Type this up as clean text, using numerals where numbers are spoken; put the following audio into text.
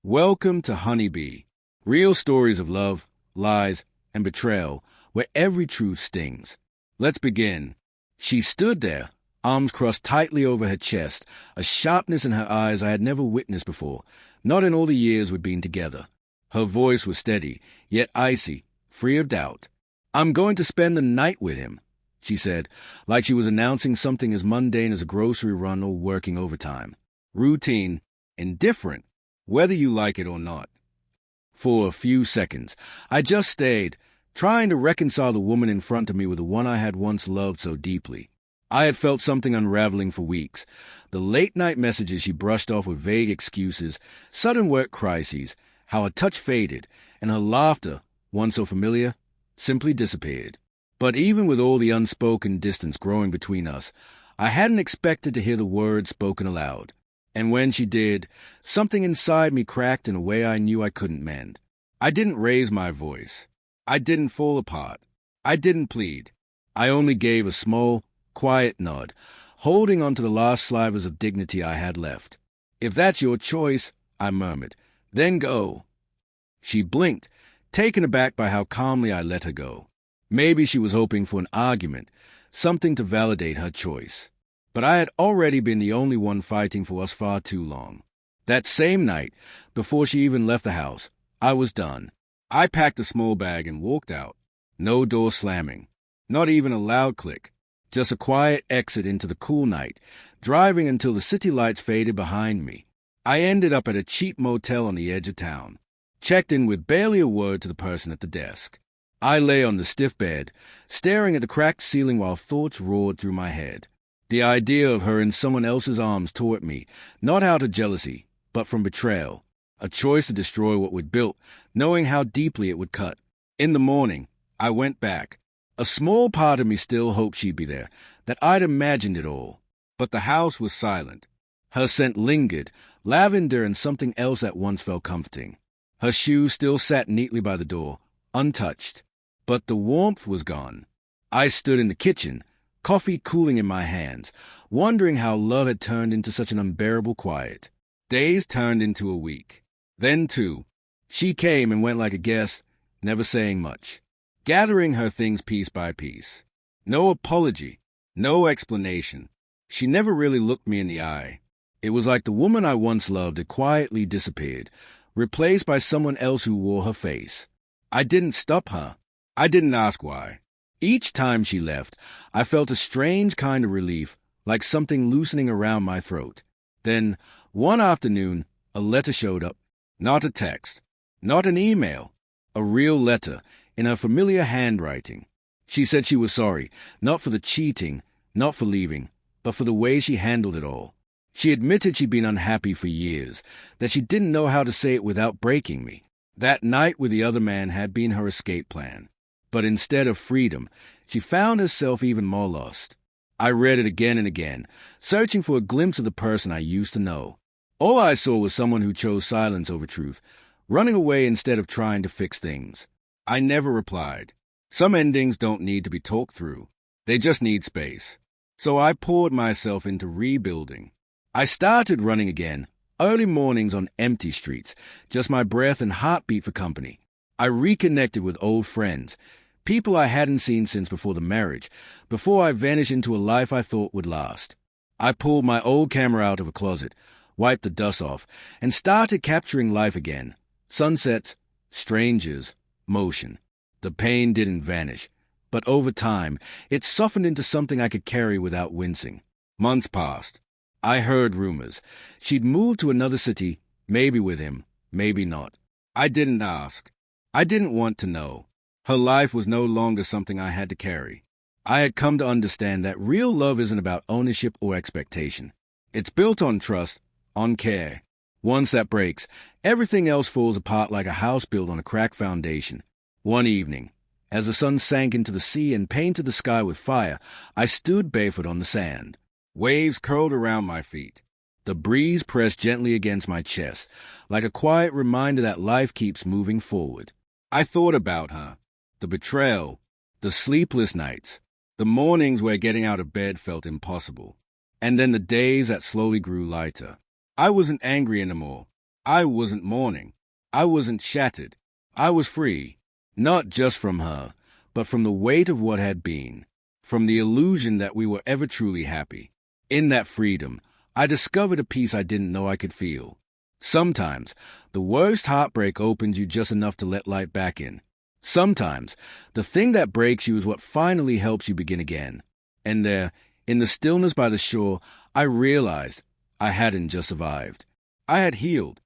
Welcome to Honeybee, real stories of love, lies, and betrayal, where every truth stings. Let's begin. She stood there, arms crossed tightly over her chest, a sharpness in her eyes I had never witnessed before, not in all the years we'd been together. Her voice was steady, yet icy, free of doubt. "I'm going to spend the night with him," she said, like she was announcing something as mundane as a grocery run or working overtime. Routine, indifferent, whether you like it or not. For a few seconds, I just stayed, trying to reconcile the woman in front of me with the one I had once loved so deeply. I had felt something unraveling for weeks. The late-night messages she brushed off with vague excuses, sudden work crises, how her touch faded, and her laughter, once so familiar, simply disappeared. But even with all the unspoken distance growing between us, I hadn't expected to hear the words spoken aloud. And when she did, something inside me cracked in a way I knew I couldn't mend. I didn't raise my voice. I didn't fall apart. I didn't plead. I only gave a small, quiet nod, holding on to the last slivers of dignity I had left. "If that's your choice," I murmured, "then go." She blinked, taken aback by how calmly I let her go. Maybe she was hoping for an argument, something to validate her choice. But I had already been the only one fighting for us far too long. That same night, before she even left the house, I was done. I packed a small bag and walked out. No door slamming. Not even a loud click. Just a quiet exit into the cool night, driving until the city lights faded behind me. I ended up at a cheap motel on the edge of town. Checked in with barely a word to the person at the desk. I lay on the stiff bed, staring at the cracked ceiling while thoughts roared through my head. The idea of her in someone else's arms tore at me, not out of jealousy, but from betrayal. A choice to destroy what we'd built, knowing how deeply it would cut. In the morning, I went back. A small part of me still hoped she'd be there, that I'd imagined it all. But the house was silent. Her scent lingered, lavender and something else that once felt comforting. Her shoes still sat neatly by the door, untouched. But the warmth was gone. I stood in the kitchen, coffee cooling in my hands, wondering how love had turned into such an unbearable quiet. Days turned into a week. Then two. She came and went like a guest, never saying much, gathering her things piece by piece. No apology, no explanation. She never really looked me in the eye. It was like the woman I once loved had quietly disappeared, replaced by someone else who wore her face. I didn't stop her. I didn't ask why. Each time she left, I felt a strange kind of relief, like something loosening around my throat. Then, one afternoon, a letter showed up. Not a text, not an email, a real letter, in her familiar handwriting. She said she was sorry, not for the cheating, not for leaving, but for the way she handled it all. She admitted she'd been unhappy for years, that she didn't know how to say it without breaking me. That night with the other man had been her escape plan. But instead of freedom, she found herself even more lost. I read it again and again, searching for a glimpse of the person I used to know. All I saw was someone who chose silence over truth, running away instead of trying to fix things. I never replied. Some endings don't need to be talked through. They just need space. So I poured myself into rebuilding. I started running again, early mornings on empty streets, just my breath and heartbeat for company. I reconnected with old friends, people I hadn't seen since before the marriage, before I vanished into a life I thought would last. I pulled my old camera out of a closet, wiped the dust off, and started capturing life again. Sunsets, strangers, motion. The pain didn't vanish, but over time, it softened into something I could carry without wincing. Months passed. I heard rumors. She'd moved to another city, maybe with him, maybe not. I didn't ask. I didn't want to know. Her life was no longer something I had to carry. I had come to understand that real love isn't about ownership or expectation. It's built on trust, on care. Once that breaks, everything else falls apart like a house built on a cracked foundation. One evening, as the sun sank into the sea and painted the sky with fire, I stood barefoot on the sand. Waves curled around my feet. The breeze pressed gently against my chest, like a quiet reminder that life keeps moving forward. I thought about her, the betrayal, the sleepless nights, the mornings where getting out of bed felt impossible, and then the days that slowly grew lighter. I wasn't angry anymore. I wasn't mourning. I wasn't shattered. I was free, not just from her, but from the weight of what had been, from the illusion that we were ever truly happy. In that freedom, I discovered a peace I didn't know I could feel. Sometimes, the worst heartbreak opens you just enough to let light back in. Sometimes, the thing that breaks you is what finally helps you begin again. And there, in the stillness by the shore, I realized I hadn't just survived. I had healed.